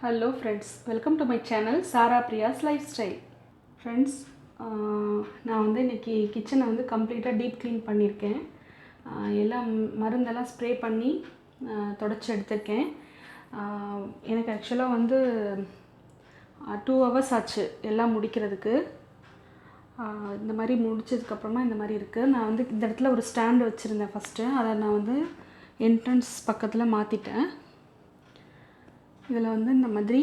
Hello friends, welcome to my channel Sarah Priya's Lifestyle. Friends, நான் வந்து இன்னைக்கு கிச்சனை வந்து கம்ப்ளீட்டாக டீப் க்ளீன் பண்ணியிருக்கேன். எல்லாம் மருந்தெல்லாம் ஸ்ப்ரே பண்ணி தொடச்சி எடுத்திருக்கேன். எனக்கு ஆக்சுவலாக வந்து 2 hours ஆச்சு எல்லாம் முடிக்கிறதுக்கு. இந்த மாதிரி முடிச்சதுக்கப்புறமா இந்த மாதிரி இருக்குது. நான் வந்து இந்த இடத்துல ஒரு ஸ்டாண்டு வச்சுருந்தேன் ஃபஸ்ட்டு. அதை நான் வந்து என்ட்ரன்ஸ் பக்கத்தில் மாற்றிட்டேன். இதில் வந்து இந்த மாதிரி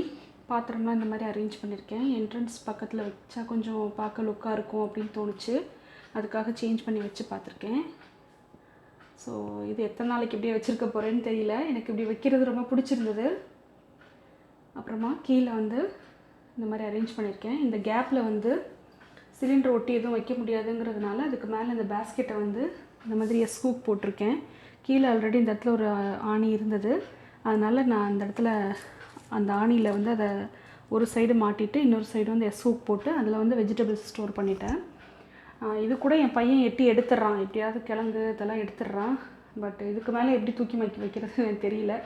பாத்திரம்லாம் இந்த மாதிரி அரேஞ்ச் பண்ணியிருக்கேன். என்ட்ரன்ஸ் பக்கத்தில் வச்சா கொஞ்சம் பார்க்க லுக்காக இருக்கும் அப்படின்னு தோணுச்சு. அதுக்காக சேஞ்ச் பண்ணி வச்சு பார்த்துருக்கேன். ஸோ இது எத்தனை நாளைக்கு இப்படியே வச்சுருக்க போகிறேன்னு தெரியல. எனக்கு இப்படி வைக்கிறது ரொம்ப பிடிச்சிருந்தது. அப்புறமா கீழே வந்து இந்த மாதிரி அரேஞ்ச் பண்ணியிருக்கேன். இந்த கேப்பில் வந்து சிலிண்டர் ஒட்டி எதுவும் வைக்க முடியாதுங்கிறதுனால அதுக்கு மேலே இந்த பேஸ்கெட்டை வந்து இந்த மாதிரி ஸ்கூப் போட்டிருக்கேன். கீழே ஆல்ரெடி இந்த இடத்துல ஒரு ஆணி இருந்தது. அதனால் நான் அந்த இடத்துல அந்த ஆணியில் வந்து அதை ஒரு சைடு மாட்டிட்டு இன்னொரு சைடு வந்து ஸ்கூப் போட்டு அதில் வந்து வெஜிடபிள்ஸ் ஸ்டோர் பண்ணிட்டேன். இது கூட என் பையன் எட்டி எடுத்துடுறான். எப்படியாவது கிழங்கு இதெல்லாம் எடுத்துடுறான். பட் இதுக்கு மேலே எப்படி தூக்கி வைக்கிறது எனக்கு தெரியல.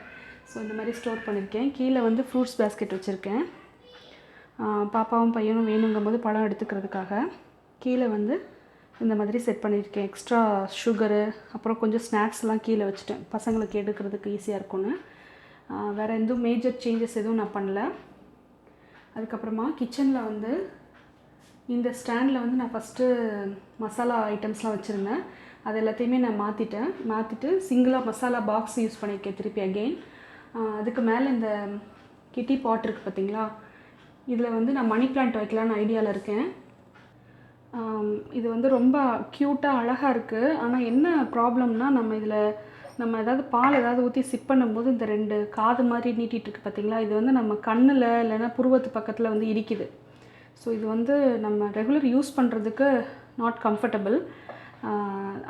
ஸோ இந்த மாதிரி ஸ்டோர் பண்ணியிருக்கேன். கீழே வந்து ஃப்ரூட்ஸ் பேஸ்கெட் வச்சுருக்கேன். பாப்பாவும் பையனும் வேணுங்கும்போது பழம் எடுத்துக்கிறதுக்காக. கீழே வந்து இந்த மாதிரி செட் பண்ணியிருக்கேன். எக்ஸ்ட்ரா சுகரு அப்புறம் கொஞ்சம் ஸ்நாக்ஸ்லாம் கீழே வச்சுட்டேன், பசங்களுக்கு எடுக்கிறதுக்கு ஈஸியாக இருக்கும்னு. வேறு எதுவும் மேஜர் சேஞ்சஸ் எதுவும் நான் பண்ணல. அதுக்கப்புறமா கிச்சனில் வந்து இந்த ஸ்டாண்டில் வந்து நான் ஃபஸ்ட்டு மசாலா ஐட்டம்ஸ்லாம் வச்சுருந்தேன். அது எல்லாத்தையுமே நான் மாற்றிட்டு சிங்கிளாக மசாலா பாக்ஸ் யூஸ் பண்ணியிருக்கேன் திருப்பி அகெயின். அதுக்கு மேலே இந்த கிட்டி பாட் இருக்குது பார்த்தீங்களா, இதில் வந்து நான் மணி பிளான்ட் வைக்கலான்னு ஐடியாவில் இருக்கேன். இது வந்து ரொம்ப க்யூட்டாக அழகாக இருக்குது. ஆனால் என்ன ப்ராப்ளம்னா, நம்ம ஏதாவது பால் ஏதாவது ஊற்றி சிப் பண்ணும்போது இந்த 2 காது மாதிரி நீட்டிகிட்ருக்கு பார்த்தீங்களா, இது வந்து நம்ம கண்ணில் இல்லைன்னா புருவத்து பக்கத்தில் வந்து இடிக்குது. ஸோ இது வந்து நம்ம ரெகுலர் யூஸ் பண்ணுறதுக்கு நாட் கம்ஃபர்டபுள்.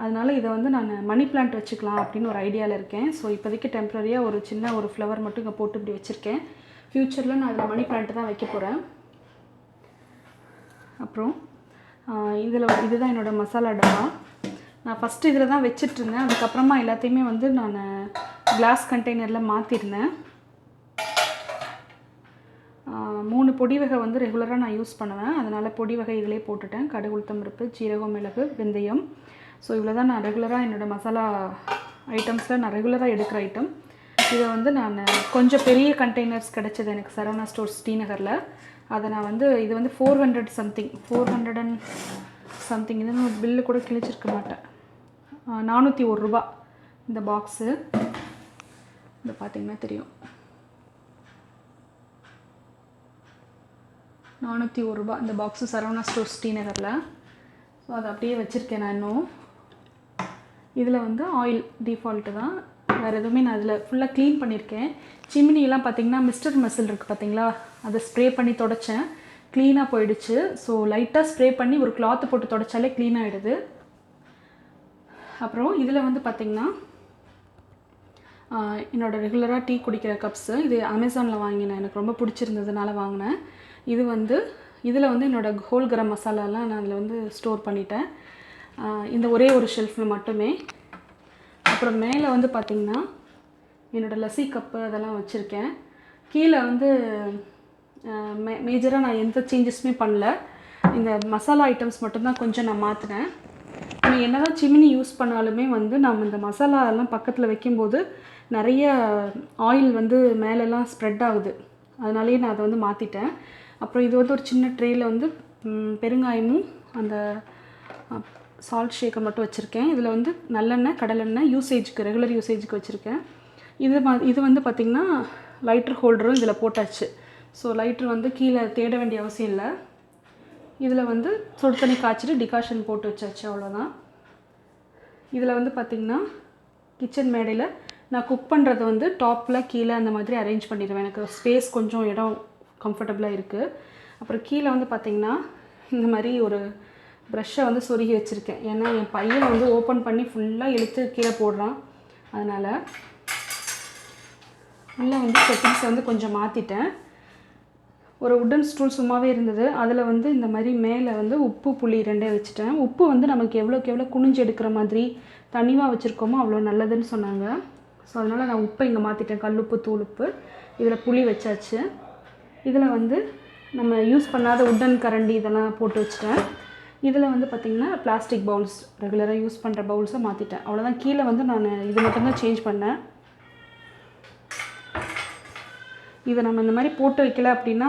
அதனால் இதை வந்து நான் மணி பிளான்ட் வச்சுக்கலாம் அப்படின்னு ஒரு ஐடியாவில் இருக்கேன். ஸோ இப்போதைக்கு டெம்ப்ரரியாக ஒரு சின்ன ஒரு ஃப்ளவர் மட்டும் இங்கே போட்டு இப்படி வச்சுருக்கேன். ஃப்யூச்சரில் நான் அதில் மணி பிளான்ட்டு தான் வைக்க போகிறேன். அப்புறம் இதுதான் என்னோடய மசாலா டப்பா. நான் ஃபஸ்ட்டு இதில் தான் வச்சிட்ருந்தேன். அதுக்கப்புறமா எல்லாத்தையுமே வந்து நான் கிளாஸ் கண்டெய்னரில் மாற்றிருந்தேன். 3 பொடி வகை வந்து ரெகுலராக நான் யூஸ் பண்ணுவேன். அதனால் பொடி வகை இதிலே போட்டுட்டேன். கடுகு, உளுத்தம் பருப்பு, சீரகம், மிளகு, வெந்தயம். ஸோ இவ்வளோ தான் நான் ரெகுலராக என்னோடய மசாலா ஐட்டம்ஸில் நான் ரெகுலராக எடுக்கிற ஐட்டம். இதை வந்து நான் கொஞ்சம் பெரிய கண்டெய்னர்ஸ் கிடச்சிது எனக்கு சரவணா ஸ்டோர்ஸ் ஸ்ரீநகரில். அதை நான் வந்து இது வந்து 400 and something இதுன்னு ஒரு பில்லு கூட கிழிச்சிருக்க மாட்டேன். 401 ரூபா இந்த பாக்ஸு. இந்த பார்த்திங்கன்னா தெரியும், 401 ரூபா இந்த பாக்ஸு சரவணா ஸ்டோர்ஸ் ஸ்ரீநகரில். ஸோ அதை அப்படியே வச்சுருக்கேன் நான் இன்னும். இதில் வந்து ஆயில் டிஃபால்ட்டு தான், வேறு எதுவுமே நான் அதில் ஃபுல்லாக க்ளீன் பண்ணியிருக்கேன். சிம்னியெல்லாம் பார்த்திங்கன்னா மிஸ்டர் மசில் இருக்குது பார்த்திங்களா, அதை ஸ்ப்ரே பண்ணி தொடச்சேன். க்ளீனாக போயிடுச்சு. ஸோ லைட்டாக ஸ்ப்ரே பண்ணி ஒரு கிளாத்து போட்டு தொடச்சாலே க்ளீன் ஆகிடுது. அப்புறம் இதில் வந்து பார்த்திங்கன்னா என்னோடய ரெகுலராக டீ குடிக்கிற கப்ஸு. இது அமேசானில் வாங்கினேன், எனக்கு ரொம்ப பிடிச்சிருந்ததுனால வாங்கினேன். இது வந்து இதில் வந்து என்னோடய ஹோல் கரம் மசாலாலாம் நான் அதில் வந்து ஸ்டோர் பண்ணிட்டேன், இந்த ஒரே ஒரு ஷெல்ஃபில் மட்டுமே. அப்புறம் மேலே வந்து பார்த்திங்கன்னா என்னோடய லஸ்ஸி கப்பு அதெல்லாம் வச்சுருக்கேன். கீழே வந்து மேஜராக நான் எந்த சேஞ்சஸுமே பண்ணல. இந்த மசாலா ஐட்டம்ஸ் மட்டும்தான் கொஞ்சம் நான் மாற்றினேன். நம்ம என்ன தான் சிம்னி யூஸ் பண்ணாலுமே வந்து நம்ம இந்த மசாலாலாம் பக்கத்தில் வைக்கும்போது நிறைய ஆயில் வந்து மேலெல்லாம் ஸ்ப்ரெட் ஆகுது. அதனாலேயே நான் அதை வந்து மாற்றிட்டேன். அப்புறம் இது வந்து ஒரு சின்ன ட்ரேயில் வந்து பெருங்காயமும் அந்த சால்ட் ஷேக்கர் மட்டும் வச்சுருக்கேன். இதில் வந்து நல்லெண்ணெய், கடலெண்ணெய் யூசேஜுக்கு ரெகுலர் யூசேஜுக்கு வச்சுருக்கேன். இது வந்து பார்த்திங்கன்னா லைட்ரு ஹோல்டரும் இதில் போட்டாச்சு. ஸோ லைட்ரு வந்து கீழே தேட வேண்டிய அவசியம் இல்லை. இதில் வந்து சுடு தண்ணி காய்ச்சிட்டு டிகாஷன் போட்டு வச்சாச்சு, அவ்வளோதான். இதில் வந்து பார்த்திங்கன்னா கிச்சன் மேடையில் நான் குக் பண்ணுறது வந்து டாப்பில் கீழே அந்த மாதிரி அரேஞ்ச் பண்ணிடுவேன். எனக்கு ஸ்பேஸ் கொஞ்சம் இடம் கம்ஃபர்டபுளாக இருக்குது. அப்புறம் கீழே வந்து பார்த்திங்கன்னா இந்த மாதிரி ஒரு ப்ரஷ்ஷை வந்து சொருகி வச்சுருக்கேன். ஏன்னா என் பையன் வந்து ஓப்பன் பண்ணி ஃபுல்லாக இழுத்து கீழே போடுறான். அதனால் உள்ளே வந்து செட்டிங்ஸை வந்து கொஞ்சம் மாற்றிட்டேன். ஒரு உட்டன் ஸ்டூல் சும்மாவே இருந்தது, அதில் வந்து இந்த மாதிரி மேலே வந்து உப்பு புளி 2 வச்சுட்டேன். உப்பு வந்து நமக்கு எவ்வளோக்கு எவ்வளோ குனிஞ்சு எடுக்கிற மாதிரி தனியாக வச்சுருக்கோமோ அவ்வளோ நல்லதுன்னு சொன்னாங்க. ஸோ அதனால் நான் உப்பை இங்கே மாற்றிட்டேன். கல் உப்பு, தூள் உப்பு. இதில் புளி வச்சாச்சு. இதில் வந்து நம்ம யூஸ் பண்ணாத உட்டன் கரண்டி இதெல்லாம் போட்டு வச்சுட்டேன். இதில் வந்து பார்த்திங்கன்னா பிளாஸ்டிக் பவுல்ஸ், ரெகுலராக யூஸ் பண்ணுற பவுல்ஸை மாற்றிட்டேன். அவ்வளோதான். கீழே வந்து நான் இது மட்டும்தான் சேஞ்ச் பண்ணேன். இதை நம்ம இந்த மாதிரி போட்டு வைக்கல அப்படின்னா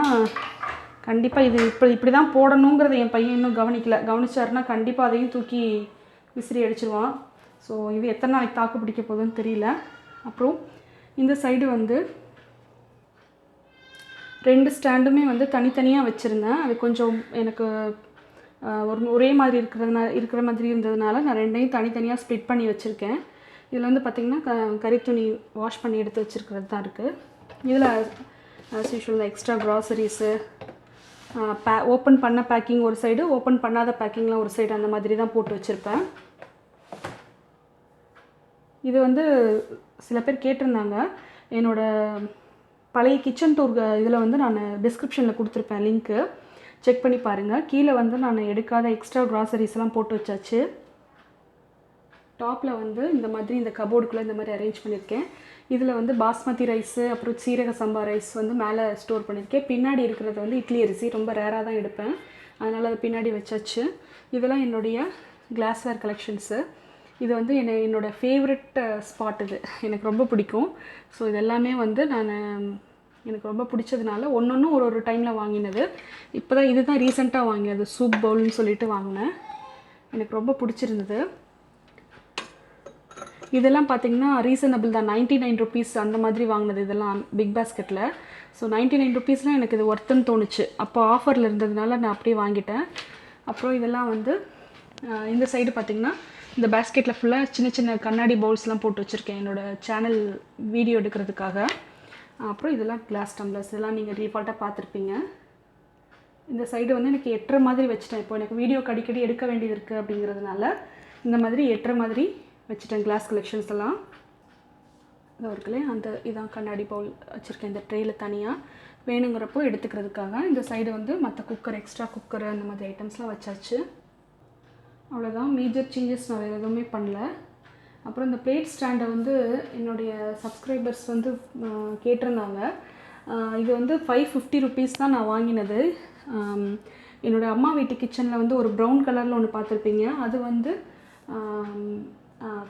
கண்டிப்பாக இது இப்படி தான் போடணுங்கிறத என் பையன் இன்னும் கவனிச்சாருன்னா கண்டிப்பாக அதையும் தூக்கி விசிறி அடிச்சிருவான். ஸோ இது எத்தனை நாளைக்கு தாக்கு பிடிக்க போகுதுன்னு தெரியல. அப்புறம் இந்த சைடு வந்து 2 ஸ்டாண்டுமே வந்து தனித்தனியாக வச்சுருந்தேன். அது கொஞ்சம் எனக்கு ஒரே மாதிரி இருக்கிற மாதிரி இருந்ததுனால நான் 2யும் தனித்தனியாக ஸ்ப்ளிட் பண்ணி வச்சுருக்கேன். இதில் வந்து பார்த்திங்கன்னா கறித்துணி வாஷ் பண்ணி எடுத்து வச்சுருக்கிறது தான் இருக்குது. இதில் ஆஸ் யூஷுவல் எக்ஸ்ட்ரா க்ராசரிஸு, ஓப்பன் பண்ண பேக்கிங் ஒரு சைடு, ஓப்பன் பண்ணாத பேக்கிங்லாம் ஒரு சைடு, அந்த மாதிரி தான் போட்டு வச்சுருப்பேன். இது வந்து சில பேர் கேட்டிருந்தாங்க. என்னோடய பழைய கிச்சன் டூர் இதில் வந்து நான் டிஸ்கிரிப்ஷனில் கொடுத்துருப்பேன் லிங்க்கு, செக் பண்ணி பாருங்கள். கீழே வந்து நான் எடுக்காத எக்ஸ்ட்ரா க்ராசரிஸ்லாம் போட்டு வச்சாச்சு. டாப்பில் வந்து இந்த மாதிரி இந்த கபோர்டுக்குள்ளே இந்த மாதிரி அரேஞ்ச் பண்ணியிருக்கேன். இதில் வந்து பாஸ்மதி ரைஸு, அப்புறம் சீரக சம்பா ரைஸ் வந்து மேலே ஸ்டோர் பண்ணியிருக்கேன். பின்னாடி இருக்கிறது வந்து இட்லி அரிசி, ரொம்ப ரேராக தான் எடுப்பேன், அதனால் அது பின்னாடி வச்சாச்சு. இதெல்லாம் என்னுடைய கிளாஸ்வேர் கலெக்ஷன்ஸு. இது வந்து என்னோடய ஃபேவரட் ஸ்பாட். இது எனக்கு ரொம்ப பிடிக்கும். ஸோ இது எல்லாமே வந்து எனக்கு ரொம்ப பிடிச்சதுனால ஒன்று ஒரு டைமில் வாங்கினது. இப்போ தான் இதுதான் ரீசெண்டாக வாங்கினது, சூப் பவுல்னு சொல்லிட்டு வாங்கினேன். எனக்கு ரொம்ப பிடிச்சிருந்தது. இதெல்லாம் பார்த்திங்கன்னா ரீசனபிள் தான், 99 ருபீஸ் அந்த மாதிரி வாங்கினது இதெல்லாம் பிக் பாஸ்கெட்டில். ஸோ 99 ருபீஸ்லாம் எனக்கு இது ஒர்த்துன்னு தோணுச்சு. அப்போ ஆஃபரில் இருந்ததுனால நான் அப்படியே வாங்கிட்டேன். அப்புறம் இதெல்லாம் வந்து இந்த சைடு பார்த்திங்கன்னா இந்த பேஸ்கெட்டில் ஃபுல்லாக சின்ன சின்ன கண்ணாடி பவுல்ஸ்லாம் போட்டு வச்சுருக்கேன் என்னோடய சேனல் வீடியோ எடுக்கிறதுக்காக. அப்புறம் இதெல்லாம் கிளாஸ் டம்ளர்ஸ், இதெல்லாம் நீங்கள் டிஃபால்ட்டாக பார்த்துருப்பீங்க. இந்த சைடு வந்து எனக்கு எட்டுற மாதிரி வச்சுட்டேன். இப்போ எனக்கு வீடியோக்கு அடிக்கடி எடுக்க வேண்டியது இருக்குது அப்படிங்கிறதுனால இந்த மாதிரி எட்டுற மாதிரி வச்சுட்டேன் கிளாஸ் கலெக்ஷன்ஸ் எல்லாம். இதாக இருக்குல்லையே, இதான் கண்ணாடி பவுல் வச்சுருக்கேன் இந்த ட்ரேயில் தனியாக வேணுங்கிறப்போ எடுத்துக்கிறதுக்காக. இந்த சைடு வந்து மற்ற குக்கர், எக்ஸ்ட்ரா குக்கர் அந்த மாதிரி ஐட்டம்ஸ்லாம் வச்சாச்சு. அவ்வளோதான். மேஜர் சேஞ்சஸ் நான் வேறு எதுவுமே பண்ணல. அப்புறம் இந்த பிளேட் ஸ்டாண்டை வந்து என்னுடைய சப்ஸ்கிரைபர்ஸ் வந்து கேட்டிருந்தாங்க. இது வந்து 550 ருபீஸ் தான் நான் வாங்கினது. என்னோடய அம்மா வீட்டு கிச்சனில் வந்து ஒரு ப்ரௌன் கலரில் ஒன்று பார்த்துருப்பீங்க, அது வந்து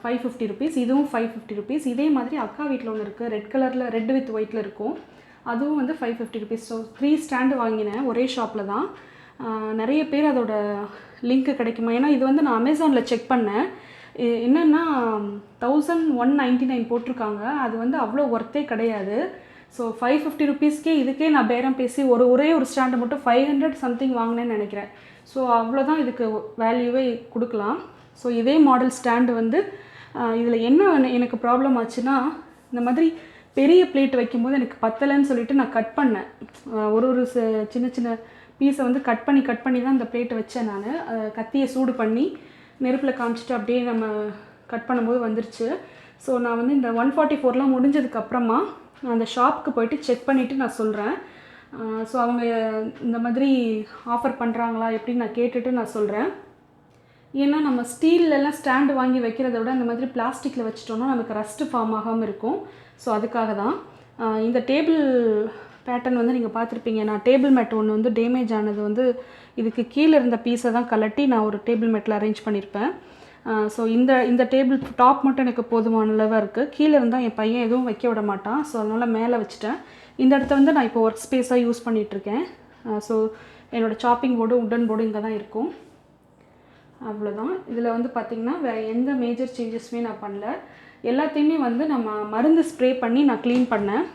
550 ருபீஸ். இதுவும் 550 ருபீஸ். இதே மாதிரி அக்கா வீட்டில் ஒன்று இருக்குது, ரெட் கலரில், ரெட் வித் ஒயிட்டில் இருக்கும், அதுவும் வந்து 550 ருபீஸ். ஸோ 3 ஸ்டாண்டு வாங்கினேன் ஒரே ஷாப்பில் தான். நிறைய பேர் அதோட லிங்க்கு கிடைக்குமா, ஏன்னா இது வந்து நான் அமேசானில் செக் பண்ணேன். என்னென்னா 1199 போட்டிருக்காங்க. அது வந்து அவ்வளோ ஒர்த்தே கிடையாது. ஸோ 550 ருபீஸ்க்கே இதுக்கே நான் பேரம் பேசி ஒரே ஒரு ஸ்டாண்டை மட்டும் 500 சம்திங் வாங்கினேன்னு நினைக்கிறேன். ஸோ அவ்வளோதான் இதுக்கு வேல்யூவே கொடுக்கலாம். ஸோ இதே மாடல் ஸ்டாண்டு வந்து இதில் என்ன எனக்கு ப்ராப்ளம் ஆச்சுன்னா, இந்த மாதிரி பெரிய பிளேட் வைக்கும்போது எனக்கு பத்தலைன்னு சொல்லிட்டு நான் கட் பண்ணேன். ஒரு சின்ன சின்ன பீஸை வந்து கட் பண்ணி தான் இந்த பிளேட்டை வச்சேன். நான் கத்தியை சூடு பண்ணி நெருப்பில் காமிச்சிட்டு அப்படியே நம்ம கட் பண்ணும்போது வந்துருச்சு. ஸோ நான் வந்து இந்த 144லாம் முடிஞ்சதுக்கப்புறமா நான் அந்த ஷாப்புக்கு போயிட்டு செக் பண்ணிவிட்டு நான் சொல்கிறேன். ஸோ அவங்க இந்த மாதிரி ஆஃபர் பண்ணுறாங்களா எப்படின்னு நான் கேட்டுட்டு நான் சொல்கிறேன். ஏன்னா நம்ம ஸ்டீல்லலாம் ஸ்டாண்டு வாங்கி வைக்கிறத விட இந்த மாதிரி பிளாஸ்டிக்கில் வச்சிட்டோன்னா நமக்கு ரஸ்ட்டு ஃபார்ம் ஆகாமல் இருக்கும். ஸோ அதுக்காக தான். இந்த டேபிள் பேட்டர்ன் வந்து நீங்கள் பார்த்துருப்பீங்க. நான் டேபிள் மேட் ஒன்று வந்து டேமேஜ் ஆனது வந்து இதுக்கு கீழே இருந்த பீஸை தான் கலட்டி நான் ஒரு டேபிள் மேட்டில் அரேஞ்ச் பண்ணியிருப்பேன். ஸோ இந்த டேபிள் டாப் மட்டும் எனக்கு போதுமான அளவாக இருக்குது. கீழே இருந்தால் என் பையன் எதுவும் வைக்க விட மாட்டான். ஸோ அதனால் மேலே வச்சுட்டேன். இந்த இடத்த வந்து நான் இப்போ ஒர்க் ஸ்பேஸாக யூஸ் பண்ணிகிட்ருக்கேன். ஸோ என்னோடய சாப்பிங் போர்டு, உட்டன் போர்டு இங்கே தான் இருக்கும். அவ்வளோதான். இதில் வந்து பார்த்திங்கன்னா வேறு எந்த மேஜர் சேஞ்சஸுமே நான் பண்ணல. எல்லாத்தையுமே வந்து நம்ம மருந்து ஸ்ப்ரே பண்ணி நான் க்ளீன் பண்ணேன்.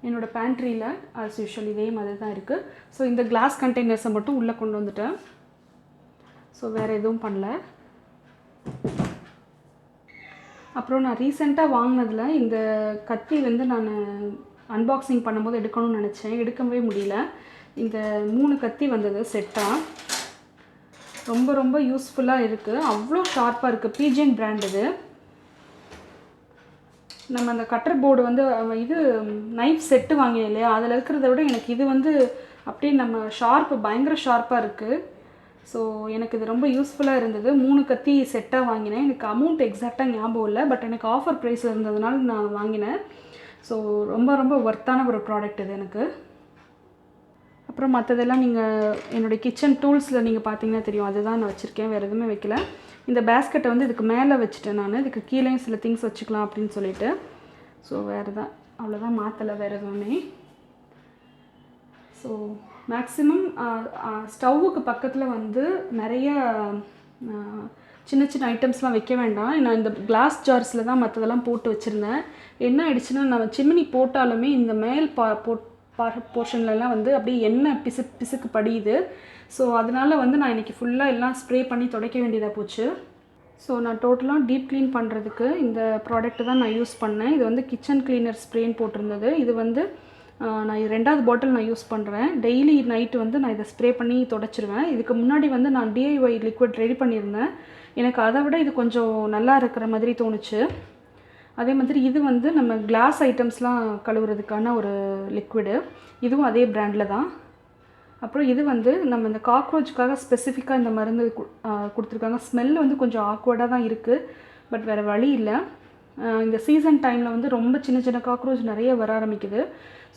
என்னோடய பேண்ட்ரியில் ஆஸ் யூஷுவல் இதே மாதிரி தான் இருக்குது. ஸோ இந்த கிளாஸ் கண்டெய்னர்ஸை மட்டும் உள்ளே கொண்டு வந்துட்டேன். ஸோ வேறு எதுவும் பண்ணல. அப்புறம் நான் ரீசெண்டாக வாங்கினதில் இந்த கத்தி வந்து நான் அன்பாக்சிங் பண்ணும்போது எடுக்கணும்னு நினச்சேன், எடுக்கவே முடியல. இந்த 3 கத்தி வந்தது செட்டாக. ரொம்ப ரொம்ப யூஸ்ஃபுல்லாக இருக்குது. அவ்வளோ ஷார்ப்பாக இருக்குது. பிஜிஎன் பிராண்ட் இது. நம்ம அந்த கட்டர் போர்டு வந்து இது நைஃப் செட்டு வாங்கினேன் இல்லையா, அதில் இருக்கிறத விட எனக்கு இது வந்து அப்படியே நம்ம பயங்கர ஷார்ப்பாக இருக்குது. ஸோ எனக்கு இது ரொம்ப யூஸ்ஃபுல்லாக இருந்தது. 3 கத்தி செட்டாக வாங்கினேன். எனக்கு அமௌண்ட் எக்ஸாக்டாக ஞாபகம் இல்லை, பட் எனக்கு ஆஃபர் ப்ரைஸில் இருந்ததுனால நான் வாங்கினேன். ஸோ ரொம்ப ரொம்ப ஒர்த்தான ஒரு ப்ராடக்ட் இது எனக்கு. அப்புறம் மற்றதெல்லாம் நீங்கள் என்னுடைய கிச்சன் டூல்ஸில் நீங்கள் பார்த்தீங்கன்னா தெரியும், அதுதான் நான் வச்சுருக்கேன், வேறு எதுவுமே வைக்கல. இந்த பேஸ்கெட்டை வந்து இதுக்கு மேலே வச்சுட்டேன் நான், இதுக்கு கீழேயும் சில திங்ஸ் வச்சுக்கலாம் அப்படின்னு சொல்லிட்டு. ஸோ வேறு தான், அவ்வளோதான், மாற்றலை வேறு எதுவுமே. ஸோ மேக்ஸிமம் ஸ்டவ்வுக்கு பக்கத்தில் வந்து நிறைய சின்ன சின்ன ஐட்டம்ஸ்லாம் வைக்க வேண்டாம். நான் இந்த கிளாஸ் ஜார்ஸில் தான் மற்றதெல்லாம் போட்டு வச்சுருந்தேன். என்ன ஆயிடுச்சுன்னா, நான் சிம்னி போட்டாலுமே இந்த மேல் போர்ஷன்லலாம் வந்து அப்படியே எண்ணெய் பிசுக்கு படியுது. ஸோ அதனால் வந்து நான் இன்றைக்கி ஃபுல்லாக எல்லாம் ஸ்ப்ரே பண்ணி துடைக்க வேண்டியதாக போச்சு. ஸோ நான் டோட்டலாக டீப் க்ளீன் பண்ணுறதுக்கு இந்த ப்ராடக்ட்டு தான் நான் யூஸ் பண்ணேன். இது வந்து கிச்சன் கிளீனர் ஸ்ப்ரேன்னு போட்டிருந்தது. இது வந்து நான் 2வது பாட்டில் நான் யூஸ் பண்ணுறேன். டெய்லி நைட்டு வந்து நான் இதை ஸ்ப்ரே பண்ணி துடைச்சிருவேன். இதுக்கு முன்னாடி வந்து நான் DIY லிக்விட் ரெடி பண்ணியிருந்தேன். எனக்கு அதை விட இது கொஞ்சம் நல்லா இருக்கிற மாதிரி தோணுச்சு. அதே மாதிரி இது வந்து நம்ம கிளாஸ் ஐட்டம்ஸ்லாம் கழுவுறதுக்கான ஒரு லிக்விடு. இதுவும் அதே பிராண்டில் தான். அப்புறம் இது வந்து நம்ம இந்த காக்ரோச்சுக்காக ஸ்பெசிஃபிக்காக இந்த மருந்து கொடுத்துருக்காங்க. ஸ்மெல் வந்து கொஞ்சம் ஆக்வர்டாக தான் இருக்குது, பட் வேறு வழி இல்லை. இந்த சீசன் டைமில் வந்து ரொம்ப சின்ன சின்ன காக்ரோச் நிறைய வர ஆரம்பிக்குது.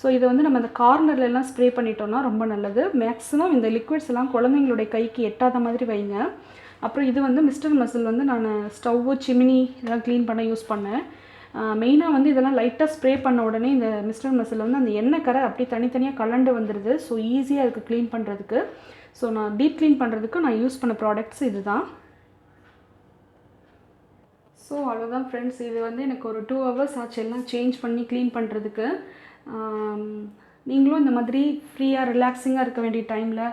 ஸோ இதை வந்து நம்ம இந்த கார்னர்லாம் ஸ்ப்ரே பண்ணிட்டோம்னா ரொம்ப நல்லது. மேக்ஸிமம் இந்த லிக்விட்ஸ் எல்லாம் குழந்தைங்களுடைய கைக்கு எட்டாத மாதிரி வைங்க. அப்புறம் இது வந்து மிஸ்டர் மசில் வந்து நான் ஸ்டவ்வு சிமினி இதெல்லாம் க்ளீன் பண்ண யூஸ் பண்ணேன். மெயினாக வந்து இதெல்லாம் லைட்டாக ஸ்ப்ரே பண்ண உடனே இந்த மிஸ்டர் மசில் வந்து அந்த எண்ணெய் கரை அப்படியே தனித்தனியாக கலண்டு வந்துடுது. ஸோ ஈஸியாக இருக்குது க்ளீன் பண்ணுறதுக்கு. ஸோ நான் டீப் க்ளீன் பண்ணுறதுக்கு நான் யூஸ் பண்ண ப்ராடக்ட்ஸ் இது தான். ஸோ அவ்வளோதான் ஃப்ரெண்ட்ஸ். இது வந்து எனக்கு ஒரு 2 hours ஆச்சு எல்லாம் சேஞ்ச் பண்ணி க்ளீன் பண்ணுறதுக்கு. நீங்களும் இந்த மாதிரி ஃப்ரீயாக ரிலாக்ஸிங்காக இருக்க வேண்டிய டைமில்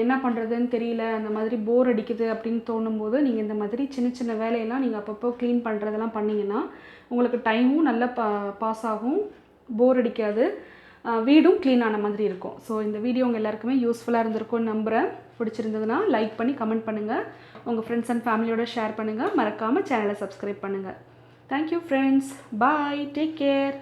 என்ன பண்ணுறதுன்னு தெரியல, அந்த மாதிரி போர் அடிக்குது அப்படின்னு தோணும்போது நீங்கள் இந்த மாதிரி சின்ன சின்ன வேலையெல்லாம் நீங்கள் அப்பப்போ க்ளீன் பண்ணுறதெல்லாம் பண்ணிங்கன்னா உங்களுக்கு டைமும் நல்லா பாஸ் ஆகும், போர் அடிக்காது, வீடும் க்ளீன் ஆன மாதிரி இருக்கும். ஸோ இந்த வீடியோ உங்கள் எல்லாருக்குமே யூஸ்ஃபுல்லாக இருந்திருக்கும்னு நம்புகிறேன். பிடிச்சிருந்ததுன்னா லைக் பண்ணி கமெண்ட் பண்ணுங்கள், உங்கள் ஃப்ரெண்ட்ஸ் அண்ட் ஃபேமிலியோட ஷேர் பண்ணுங்கள், மறக்காமல் சேனலை சப்ஸ்கிரைப் பண்ணுங்கள். தேங்க்யூ ஃப்ரெண்ட்ஸ், பாய், டேக் கேர்.